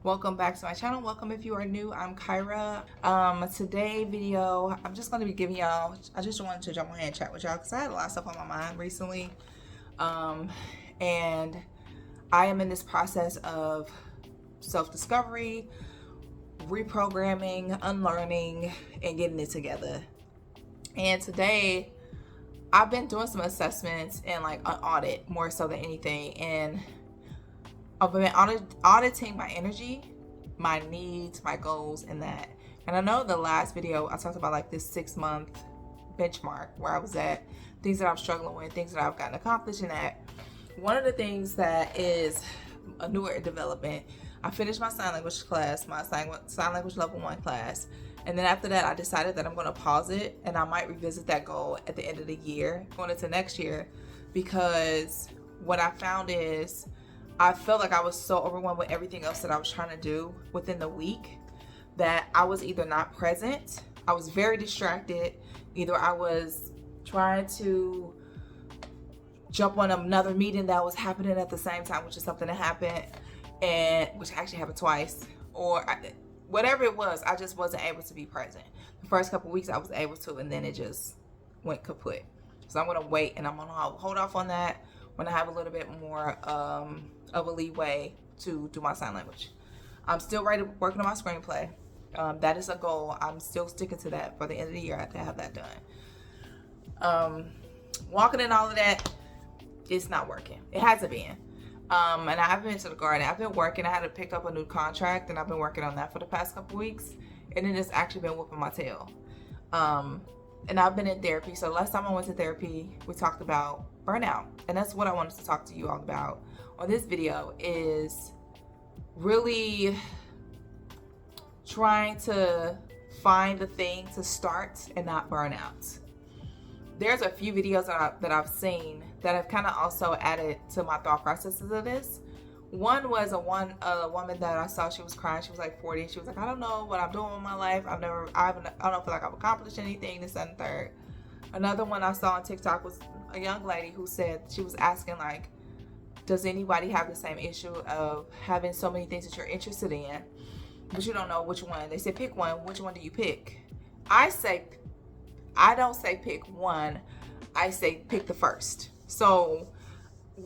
Welcome back to my channel. Welcome if you are new. I'm Kyra. Today video, I'm just going to be giving y'all, I just wanted to jump on and chat with y'all because I had a lot of stuff on my mind recently. And I am in this process of self-discovery, reprogramming, unlearning, and getting it together. And today, I've been doing some assessments and like an audit more so than anything. And I've been auditing my energy, my needs, my goals, and that. And I know the last video I talked about like this 6-month benchmark where I was at, things that I'm struggling with, things that I've gotten accomplished, and that. One of the things that is a newer development, I finished my sign language class, my sign language level 1 class. And then after that, I decided that I'm going to pause it and I might revisit that goal at the end of the year, going into next year, because what I found is I felt like I was so overwhelmed with everything else that I was trying to do within the week that I was either not present, I was very distracted, either I was trying to jump on another meeting that was happening at the same time, which is something that happened, and which actually happened twice, or whatever it was, I just wasn't able to be present. The first couple weeks I was able to, and then it just went kaput. So I'm gonna wait and I'm gonna hold off on that when I have a little bit more of a leeway to do my sign language. I'm still working on my screenplay. That is a goal. I'm still sticking to that for the end of the year. I have to have that done. Walking and all of that, it's not working. It hasn't been. And I haven't been to the garden. I've been working. I had to pick up a new contract, and I've been working on that for the past couple weeks. And it has actually been whooping my tail. And I've been in therapy. So last time I went to therapy, we talked about burnout. And that's what I wanted to talk to you all about on this video, is really trying to find the thing to start and not burn out. There's a few videos that I've seen that have kind of also added to my thought processes of this. One was a woman that I saw. She was crying. She was like 40. She was like, I don't know what I'm doing with my life. I don't feel like I've accomplished anything, this and third. Another one I saw on TikTok was a young lady who said, she was asking like, does anybody have the same issue of having so many things that you're interested in, but you don't know which one? They said, pick one. Which one do you pick? I don't say pick one. I say pick the first. So,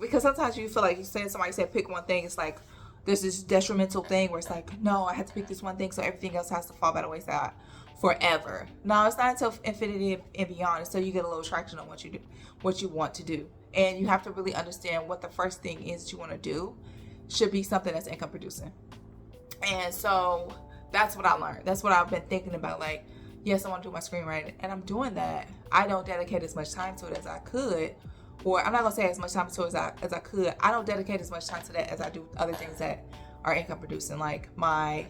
because sometimes you feel like you're saying somebody said pick one thing, it's like there's this detrimental thing where it's like, no, I have to pick this one thing, so everything else has to fall by the wayside forever. No, it's not until infinity and beyond. It's so you get a little traction on what you do, what you want to do. And you have to really understand what the first thing is that you want to do should be something that's income producing. And so that's what I learned. That's what I've been thinking about. Like, yes, I want to do my screenwriting, and I'm doing that. I don't dedicate as much time to it as I could. Or I'm not going to say as much time to it as I could. I don't dedicate as much time to that as I do other things that are income producing, like my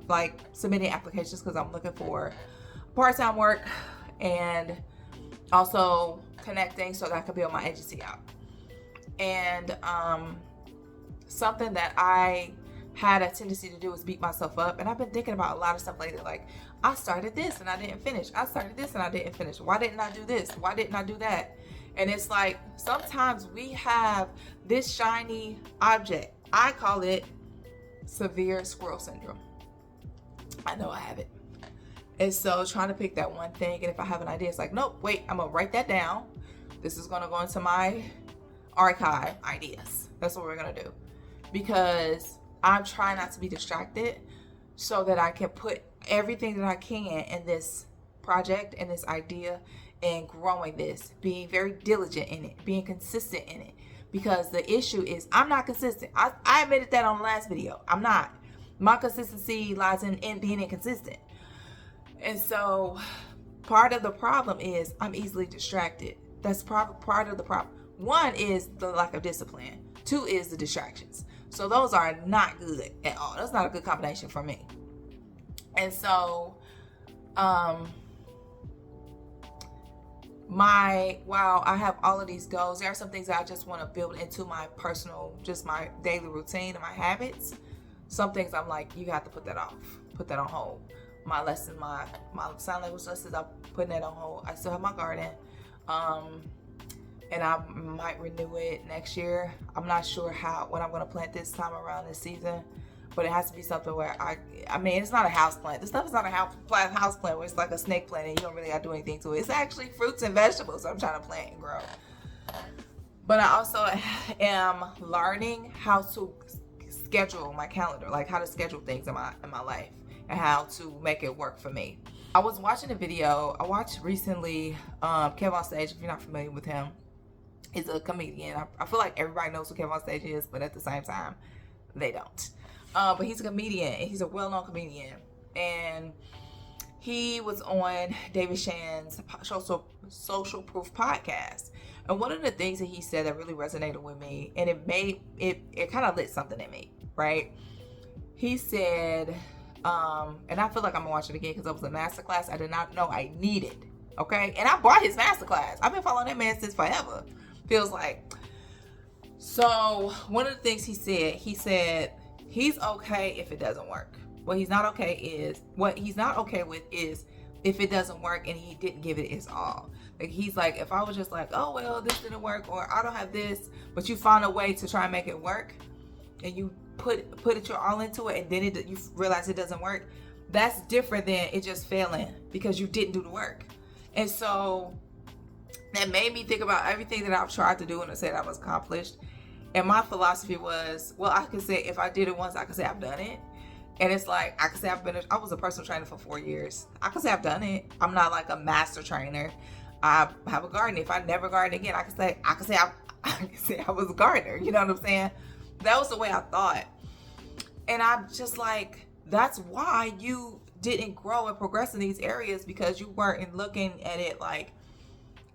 like submitting applications because I'm looking for part-time work, and also connecting so that I can build my agency out. And something that I had a tendency to do is beat myself up, and I've been thinking about a lot of stuff lately, like I started this and I didn't finish. I started this and I didn't finish. Why didn't I do this? Why didn't I do that? And it's like sometimes we have this shiny object. I call it severe squirrel syndrome. I know I have it. And so trying to pick that one thing, and if I have an idea, it's like, nope, wait, I'm gonna write that down. This is gonna go into my archive ideas. That's what we're gonna do. Because I'm trying not to be distracted so that I can put everything that I can in this project and this idea and growing this, being very diligent in it, being consistent in it. Because the issue is I'm not consistent. I admitted that on the last video. I'm not. My consistency lies in being inconsistent. And so part of the problem is I'm easily distracted. That's part of the problem. One is the lack of discipline. Two is the distractions. So those are not good at all. That's not a good combination for me. And so, while I have all of these goals, there are some things that I just want to build into my personal, just my daily routine and my habits. Some things I'm like, you have to put that off, put that on hold. My lesson, my sign language lessons, I'm putting that on hold. I still have my garden. And I might renew it next year. I'm not sure what I'm going to plant this time around this season, but it has to be something where I mean, it's not a house plant. This stuff is not a house plant where it's like a snake plant and you don't really got to do anything to it. It's actually fruits and vegetables I'm trying to plant and grow. But I also am learning how to schedule my calendar, like how to schedule things in my life and how to make it work for me. I was watching a video I watched recently. KevOnStage, if you're not familiar with him, is a comedian. I feel like everybody knows who KevOnStage is, but at the same time, they don't. But he's a comedian, and he's a well-known comedian. And he was on David Shan's Social Proof podcast. And one of the things that he said that really resonated with me, and it kind of lit something in me, right? He said, and I feel like I'm gonna watch it again because it was a masterclass I did not know I needed. Okay, and I bought his masterclass. I've been following that man since forever. Feels like. So one of the things he said he's okay if it doesn't work. What he's not okay with is if it doesn't work and he didn't give it his all. Like he's like, if I was just like, oh well, this didn't work, or I don't have this, but you found a way to try and make it work, and you put it your all into it, and then you realize it doesn't work. That's different than it just failing because you didn't do the work. And so that made me think about everything that I've tried to do and I said I was accomplished. And my philosophy was, well, I can say if I did it once, I can say I've done it. And it's like, I can say I was a personal trainer for 4 years. I can say I've done it. I'm not like a master trainer. I have a garden. If I never garden again, I can say I was a gardener. You know what I'm saying? That was the way I thought. And I'm just like, that's why you didn't grow and progress in these areas, because you weren't looking at it like,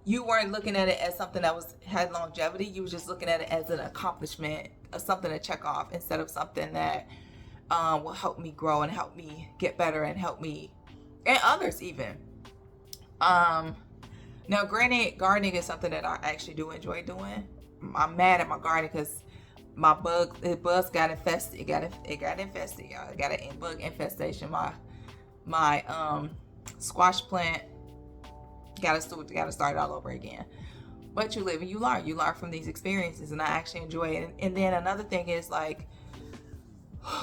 you weren't looking at it as something that had longevity. You were just looking at it as an accomplishment, of something to check off, instead of something that will help me grow and help me get better and help me and others even. Now, granted, gardening is something that I actually do enjoy doing. I'm mad at my garden because my bugs got infested. It got infested, y'all. It got a bug infestation. My squash plant gotta start all over again. But you live and you learn. You learn from these experiences, and I actually enjoy it. And then another thing is, like,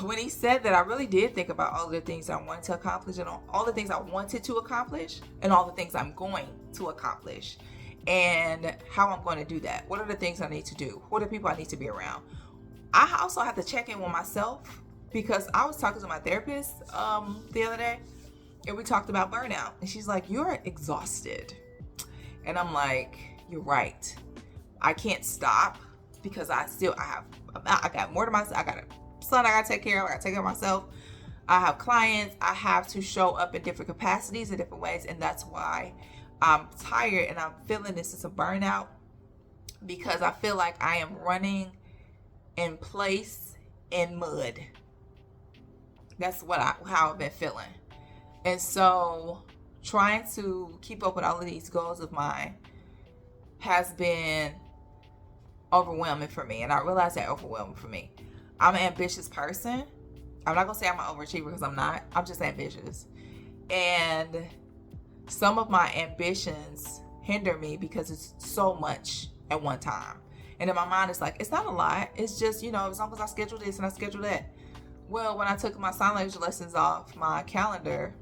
when he said that, I really did think about all the things I wanted to accomplish, and all the things I wanted to accomplish, and all the things I'm going to accomplish, and how I'm going to do that. What are the things I need to do? What are people I need to be around? I also have to check in with myself, because I was talking to my therapist the other day, and we talked about burnout, and she's like, you're exhausted. And I'm like, you're right. I can't stop, because I got more to myself. I got a son I gotta take care of. I gotta take care of myself. I have clients. I have to show up in different capacities in different ways, and that's why I'm tired and I'm feeling this sense of burnout, because I feel like I am running in place in mud. That's how I've been feeling. And so trying to keep up with all of these goals of mine has been overwhelming for me, and I realize that overwhelming for me. I'm an ambitious person. I'm not gonna say I'm an overachiever, because I'm not. I'm just ambitious. And some of my ambitions hinder me because it's so much at one time. And in my mind, it's like, it's not a lot. It's just, as long as I schedule this and I schedule that. Well, when I took my sign language lessons off my calendar,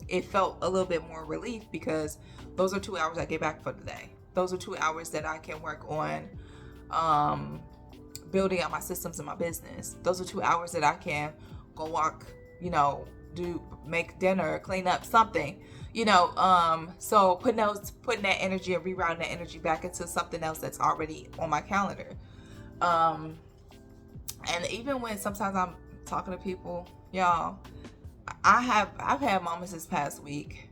it felt a little bit more relief, because those are 2 hours I get back for the day. Those are 2 hours that I can work on building out my systems in my business. Those are 2 hours that I can go walk, make dinner, clean up something, so putting that energy and rerouting that energy back into something else that's already on my calendar. And even when sometimes I'm talking to people, y'all, I've had moments this past week,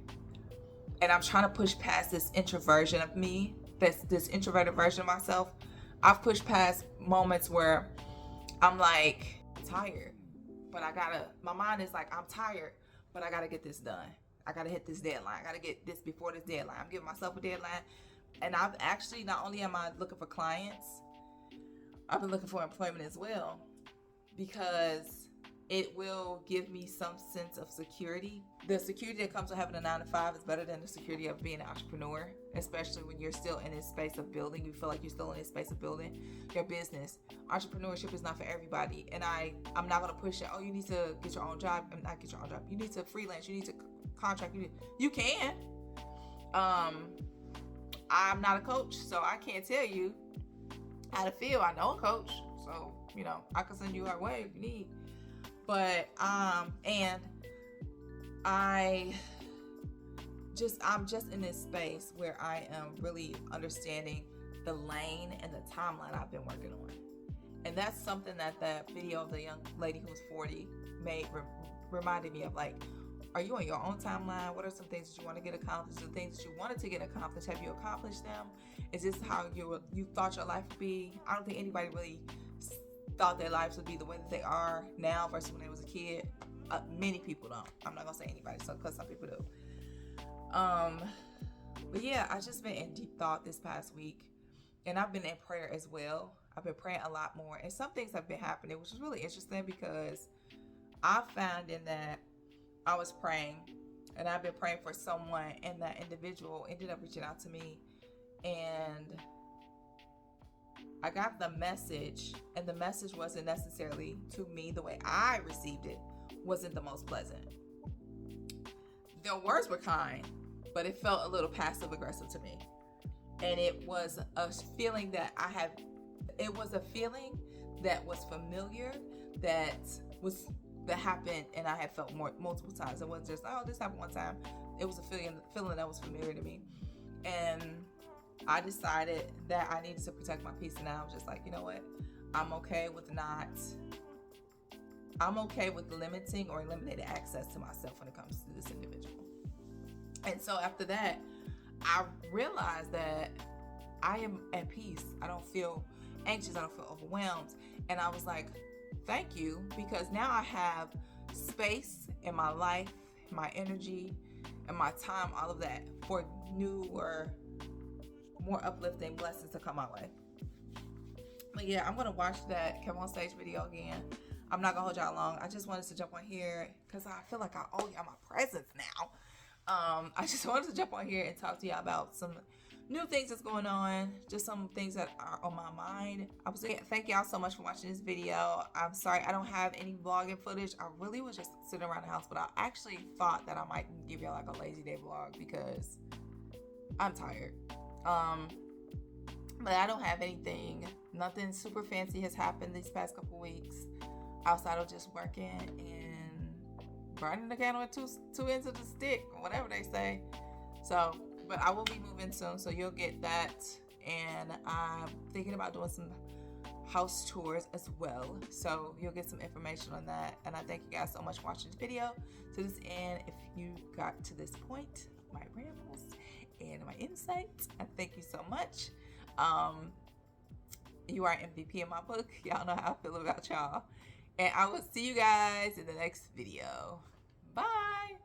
and I'm trying to push past this introversion of me, this introverted version of myself. I've pushed past moments where I'm like, tired, but my mind is like, I'm tired, but I gotta get this done. I gotta hit this deadline. I gotta get this before this deadline. I'm giving myself a deadline. And I've actually, not only am I looking for clients, I've been looking for employment as well, because it will give me some sense of security. The security that comes with having a 9-to-5 is better than the security of being an entrepreneur, especially when you're still in this space of building. You feel like you're still in this space of building your business. Entrepreneurship is not for everybody. And I'm not going to push it. Oh, you need to get your own job. Not get your own job. You need to freelance. You need to contract. You can. I'm not a coach, so I can't tell you how to feel. I know a coach, so, I can send you our way if you need. But and I'm just in this space where I am really understanding the lane and the timeline I've been working on. And that's something that the video of the young lady who was 40 reminded me of. Like, are you on your own timeline? What are some things that you want to get accomplished? The things that you wanted to get accomplished, have you accomplished them? Is this how you thought your life would be? I don't think anybody really thought their lives would be the way that they are now versus when they was a kid. Many people don't. I'm not gonna say anybody, because some people do. But yeah, I just been in deep thought this past week, and I've been in prayer as well. I've been praying a lot more, and some things have been happening, which is really interesting, because I found in that I was praying, and I've been praying for someone, and that individual ended up reaching out to me, and I got the message, and the message wasn't necessarily to me the way I received it, wasn't the most pleasant. Their words were kind, but it felt a little passive aggressive to me. And it was a feeling that it was a feeling that was familiar, that happened, and I had felt multiple times. It wasn't just, oh, this happened one time. It was a feeling that was familiar to me. And I decided that I needed to protect my peace, and I was just like, you know what? I'm okay with limiting or eliminating access to myself when it comes to this individual. And so after that, I realized that I am at peace. I don't feel anxious. I don't feel overwhelmed. And I was like, thank you, because now I have space in my life, my energy, and my time, all of that, for new or more uplifting blessings to come my way. But yeah, I'm going to watch that KevOnStage video again. I'm not going to hold y'all long. I just wanted to jump on here because I feel like I owe y'all my presence now. I just wanted to jump on here and talk to y'all about some new things that's going on, just some things that are on my mind. I was saying thank y'all so much for watching this video. I'm sorry I don't have any vlogging footage. I really was just sitting around the house, but I actually thought that I might give y'all like a lazy day vlog because I'm tired. But I don't have nothing super fancy has happened these past couple weeks outside of just working and burning the candle with two ends of the stick, or whatever they say. So, but I will be moving soon, so you'll get that. And I'm thinking about doing some house tours as well, so you'll get some information on that. And I thank you guys so much for watching this video to this end. If you got to this point, my rambles and my insights, I thank you so much. You are MVP in my book. Y'all know how I feel about y'all. And I will see you guys in the next video. Bye.